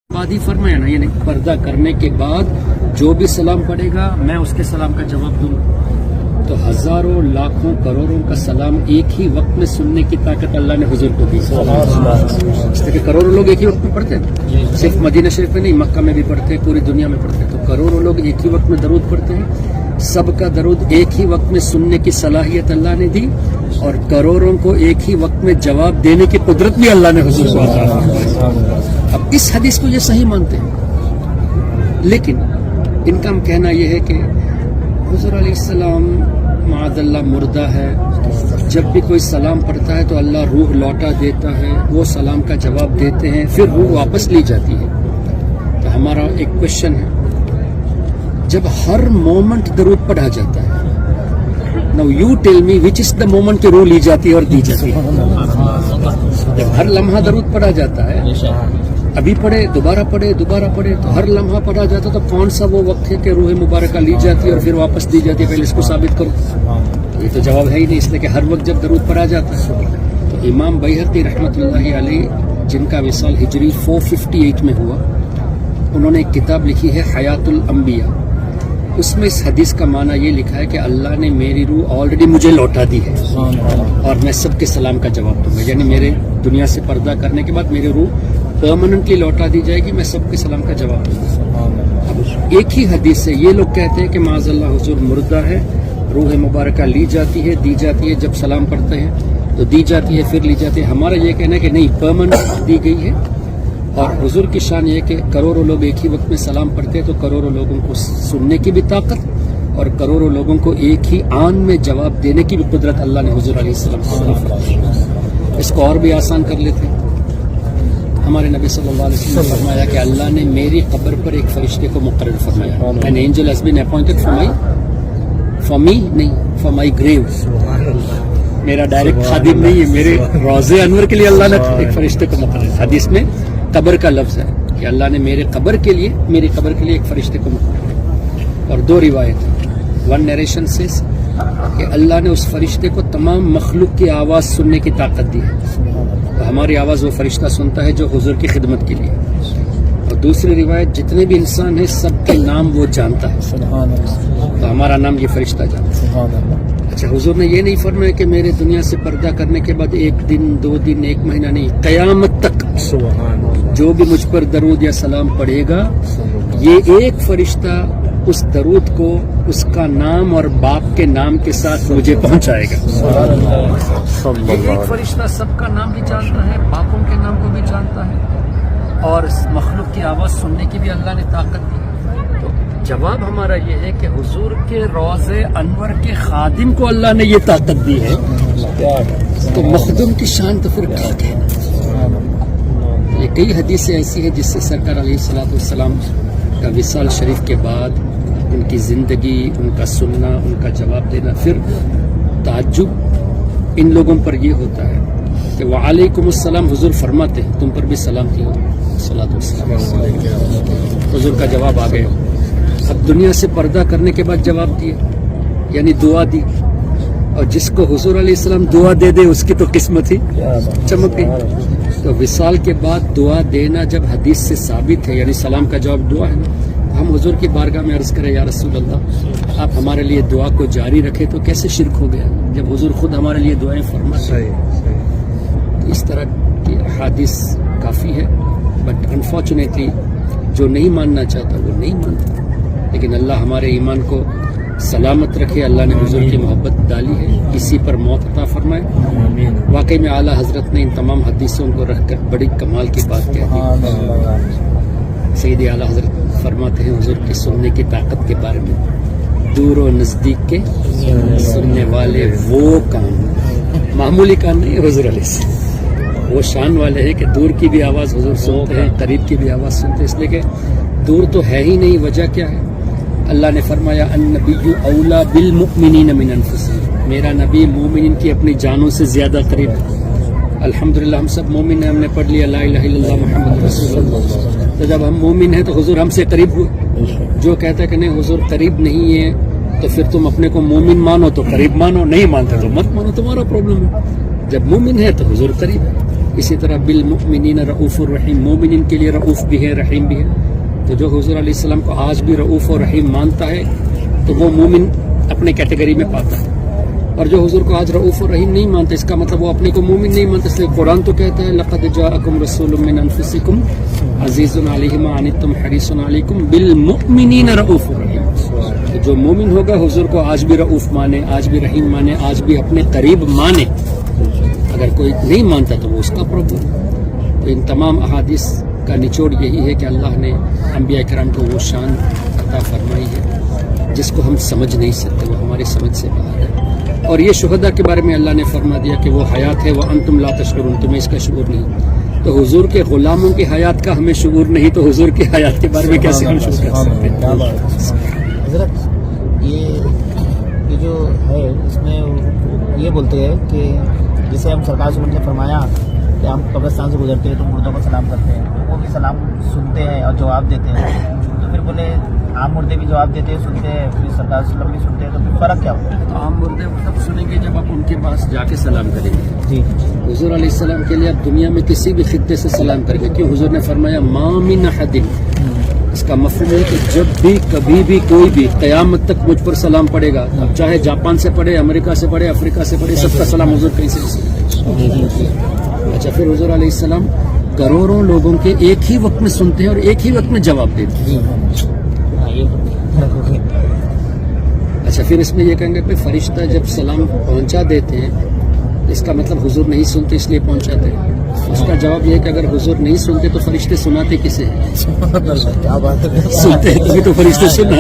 بعد ہی فرمایا نا، یعنی پردہ کرنے کے بعد جو بھی سلام پڑھے گا میں اس کے سلام کا جواب دوں گا۔ تو ہزاروں لاکھوں کروڑوں کا سلام ایک ہی وقت میں سننے کی طاقت اللہ نے حضور کو دی۔ اس طرح کہ کروڑوں لوگ ایک ہی وقت میں پڑھتے ہیں، صرف مدینہ شریف میں نہیں، مکہ میں بھی پڑھتے ہیں، پوری دنیا میں پڑھتے ہیں۔ تو کروڑوں لوگ ایک ہی وقت میں درود پڑھتے ہیں، سب کا درود ایک ہی وقت میں سننے کی صلاحیت اللہ نے دی، اور کروڑوں کو ایک ہی وقت میں جواب دینے کی قدرت بھی اللہ نے حضور کو عطا کی۔ اب اس حدیث کو یہ صحیح مانتے ہیں، لیکن ان کا کہنا یہ ہے کہ حضور علیہ السلام معاذ اللہ مردہ ہے، جب بھی کوئی سلام پڑھتا ہے تو اللہ روح لوٹا دیتا ہے، وہ سلام کا جواب دیتے ہیں، پھر روح واپس لی جاتی ہے۔ تو ہمارا ایک کوشچن ہے، جب ہر مومنٹ درود پڑھا جاتا ہے، no you tell me which is the moment کہ روح لی جاتی ہے اور دی جاتی ہے؟ جب ہر لمحہ درود پڑھا جاتا ہے، ابھی پڑھے دوبارہ پڑھے دوبارہ پڑھے، تو ہر لمحہ پڑھا جاتا تو کون سا وہ وقت ہے کہ روح مبارکہ لی جاتی ہے اور پھر واپس دی جاتی ہے؟ پہلے اس کو ثابت کرو۔ یہ تو جواب ہے ہی نہیں، اس لیے کہ ہر وقت جب درود پڑھا جاتا ہے۔ تو امام بیہقی رحمۃ اللہ علیہ، جن کا وصال ہجری 458 میں ہوا، انہوں نے ایک کتاب لکھی ہے حیات الانبیاء، اس میں اس حدیث کا معنی یہ لکھا ہے کہ اللہ نے میری روح آلریڈی مجھے لوٹا دی ہے اور میں سب کے سلام کا جواب دوں گا، یعنی میرے دنیا سے پردہ کرنے کے بعد میری روح پرماننٹلی لوٹا دی جائے گی، میں سب کے سلام کا جواب دوں گا۔ اب ایک ہی حدیث سے یہ لوگ کہتے ہیں کہ معاذ اللہ حضور مردہ ہے، روح مبارکہ لی جاتی ہے، دی جاتی ہے، جب سلام پڑھتے ہیں تو دی جاتی ہے پھر لی جاتی ہے۔ ہمارا یہ کہنا ہے کہ نہیں، پرماننٹ دی گئی ہے، اور حضور کی شان یہ ہے کہ کروڑوں لوگ ایک ہی وقت میں سلام پڑھتے ہیں، تو کروڑوں لوگوں کو سننے کی بھی طاقت اور کروڑوں لوگوں کو ایک ہی آن میں جواب دینے کی بھی قدرت اللہ نے حضور علیہ السلام کو عطا فرمائی۔ اس کو اور بھی آسان کر لیتے ہیں، ہمارے نبی صلی اللہ علیہ وسلم نے فرمایا کہ اللہ نے میری قبر پر ایک فرشتے کو مقرر فرمایا، an angel has been appointed for me نہیں for my grave۔ میرا ڈائریکٹ خادم نہیں ہے، میرے روضے انور کے لیے اللہ نے ایک فرشتے کو مقرر۔ حدیث میں قبر کا لفظ ہے کہ اللہ نے میری قبر کے لیے ایک فرشتے کو مقرر۔ اور دو روایت، ون نیریشن سے کہ اللہ نے اس فرشتے کو تمام مخلوق کی آواز سننے کی طاقت دی ہے، تو ہماری آواز وہ فرشتہ سنتا ہے جو حضور کی خدمت کے لیے، اور دوسری روایت جتنے بھی انسان ہیں سب کے نام وہ جانتا ہے، تو ہمارا نام یہ فرشتہ جانتا ہے۔ اچھا، حضور نے یہ نہیں فرمایا کہ میرے دنیا سے پردہ کرنے کے بعد ایک دن، 2 دن، 1 مہینہ نہیں، قیامت تک جو بھی مجھ پر درود یا سلام پڑھے گا، یہ ایک فرشتہ اس درود کو اس کا نام اور باپ کے نام کے ساتھ مجھے پہنچائے گا۔ یہ ایک فرشتہ سب کا نام بھی جانتا ہے، باپوں کے نام کو بھی جانتا ہے، اور اس مخلوق کی آواز سننے کی بھی اللہ نے طاقت دی۔ تو جواب ہمارا یہ ہے کہ حضور کے روضے انور کے خادم کو اللہ نے یہ طاقت دی ہے، تو مخدوم کی شان تو پھر کیا کہنا۔ یہ کئی حدیثیں ایسی ہیں جس سے سرکار علیہ الصلوۃ والسلام کا وصال شریف کے بعد ان کی زندگی، ان کا سننا، ان کا جواب دینا، پھر تعجب ان لوگوں پر یہ ہوتا ہے کہ وعلیکم السلام حضور فرماتے ہیں تم پر بھی سلام کی ہو، صلوات والسلام، حضور کا جواب آ گیا۔ اب دنیا سے پردہ کرنے کے بعد جواب دیا، یعنی دعا دی، اور جس کو حضور علیہ السلام دعا دے دے اس کی تو قسمت ہی چمک گئی۔ تو وصال کے بعد دعا دینا جب حدیث سے ثابت ہے، یعنی سلام کا جواب دعا ہے نا، ہم حضور کی بارگاہ میں عرض کریں یا رسول اللہ آپ ہمارے لیے دعا کو جاری رکھے، تو کیسے شرک ہو گیا جب حضور خود ہمارے لیے دعائیں فرماتے ہیں۔ تو اس طرح کی احادیث کافی ہے، بٹ انفارچونیٹلی جو نہیں ماننا چاہتا وہ نہیں مانتا، لیکن اللہ ہمارے ایمان کو سلامت رکھے۔ اللہ نے حضور کی محبت ڈالی ہے، اسی پر موت عطا فرمائے۔ واقعی میں اعلیٰ حضرت نے ان تمام حدیثوں کو رکھ کر بڑی کمال کی بات کہہ دی۔ سید اعلیٰ حضرت فرماتے ہیں حضور کی سننے کی طاقت کے بارے میں، دور و نزدیک کے سننے والے وہ کان، معمولی کان نہیں، حضور علیہ السلام وہ شان والے ہیں کہ دور کی بھی آواز حضور سنتے ہیں، قریب کی بھی آواز سنتے ہیں، اس لیے کہ دور تو ہے ہی نہیں، وجہ کیا ہے؟ اللہ نے فرمایا النبی اولا بالمؤمنین من انفسہم، میرا نبی مومنین کی اپنی جانوں سے زیادہ قریب ہے۔ الحمدللہ ہم سب مومن ہیں، ہم نے پڑھ لیا لا الہ الا اللہ محمد رسول اللہ، تو جب ہم مومن ہیں تو حضور ہم سے قریب ہوئے۔ جو کہتا ہے کہ نہیں حضور قریب نہیں ہے تو پھر تم اپنے کو مومن مانو تو قریب مانو، نہیں مانتے تو مت مانو، تمہارا پرابلم ہے۔ جب مومن ہے تو حضور قریب ہے۔ اسی طرح بالمؤمنین رؤوف الرحیم، مومنین کے لیے رؤوف بھی ہے رحیم بھی ہے. تو جو حضور علیہ السلام کو آج بھی رؤوف اور رحیم مانتا ہے تو وہ مومن اپنے کیٹیگری میں پاتا ہے، اور جو حضور کو آج رؤوف اور رحیم نہیں مانتا اس کا مطلب وہ اپنے کو مومن نہیں مانتا. اس لیے قرآن تو کہتا ہے لقد جاءکم رسول من انفسکم عزیز علیہ ما عنتم حریص علیکم بالمؤمنین رؤوف الرحیم. تو جو مومن ہوگا حضور کو آج بھی رؤوف مانے، آج بھی رحیم مانے، آج بھی اپنے قریب مانے. اگر کوئی نہیں مانتا تو وہ اس کا پرابلم. تو ان تمام احادیث کا نچوڑ یہی ہے کہ اللہ نے انبیاء کرام کو وہ شان عطا فرمائی ہے جس کو ہم سمجھ نہیں سکتے، وہ ہماری سمجھ سے باہر ہے. اور یہ شہداء کے بارے میں اللہ نے فرما دیا کہ وہ حیات ہے وانتم لا تشعرون، تمہیں اس کا شعور نہیں. تو حضور کے غلاموں کی حیات کا ہمیں شعور نہیں تو حضور کی حیات کے بارے میں کیسے ہم شعور کر سکتے ہیں؟ حضرت یہ جو ہے اس میں یہ بولتے ہیں کہ جسے ہم سرکار سے فرمایا کہ ہم قبرستان سے گزرتے ہیں تو مردوں کو سلام کرتے ہیں، وہ بھی سلام سنتے ہیں اور جواب دیتے ہیں. تو پھر بولے عام مردے بھی جواب دیتے ہیں، سنتے ہیں، پھر سرکار صلی اللہ علیہ وسلم بھی سنتے ہیں، تو پھر فرق کیا ہوتا ہے؟ تو عام مردے وہ تب سنیں گے جب آپ ان کے پاس جا کے سلام کریں گے. جی حضور علیہ السلام کے لیے آپ دنیا میں کسی بھی خطے سے سلام کریں گے. کیوں؟ حضور نے فرمایا ما من احد، اس کا مفہوم ہے کہ جب بھی کبھی بھی کوئی بھی قیامت تک مجھ پر سلام پڑے گا، اب چاہے جاپان سے پڑھے، امریکہ سے پڑھے، افریقہ سے پڑھے، سب کا سلام حضور کہیں سے رسے. اچھا، پھر حضور علیہ السلام کروڑوں لوگوں کے ایک ہی وقت میں سنتے ہیں اور ایک ہی وقت میں جواب دیتے ہیں. اچھا، پھر اس میں یہ کہیں گے کہ فرشتہ جب سلام پہنچا دیتے ہیں اس کا مطلب حضور نہیں سنتے اس لیے پہنچاتے ہیں. اس کا جواب یہ ہے کہ اگر حضور نہیں سنتے تو فرشتے سناتے کسے ہیں؟ کیا بات ہے. سنتے ہیں تبھی تو فرشتے سننا.